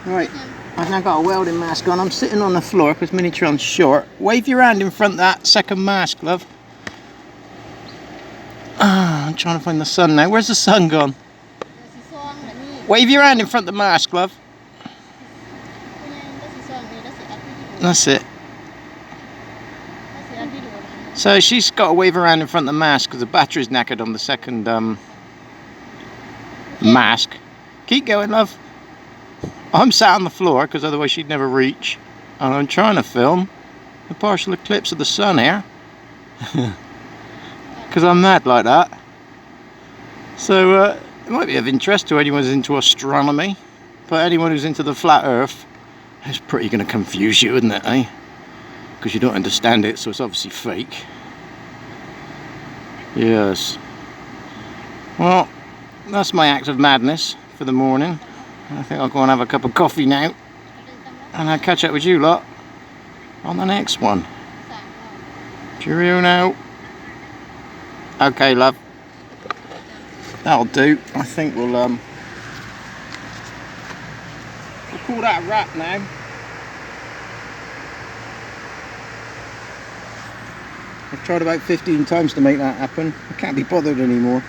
Right, I've now got a welding mask on. I'm sitting on the floor because Minitron's short. Wave your hand in front of that second mask, love. I'm trying to find the sun now. Where's the sun gone? Wave your hand in front of the mask, love. That's it. So she's got to wave her hand in front of the mask because the battery's knackered on the second mask. Keep going, love. I'm sat on the floor because otherwise she'd never reach. And I'm trying to film the partial eclipse of the sun here. Because I'm mad like that. So it might be of interest to anyone who's into astronomy. But anyone who's into the flat earth, it's pretty going to confuse you, isn't it, eh? Because you don't understand it, so it's obviously fake. Yes. Well, that's my act of madness for the morning. I think I'll go and have a cup of coffee now. And I'll catch up with you lot on the next one. Cheerio now. Okay, love. That'll do. I think we'll call that a wrap now. I've tried about 15 times to make that happen. I can't be bothered anymore.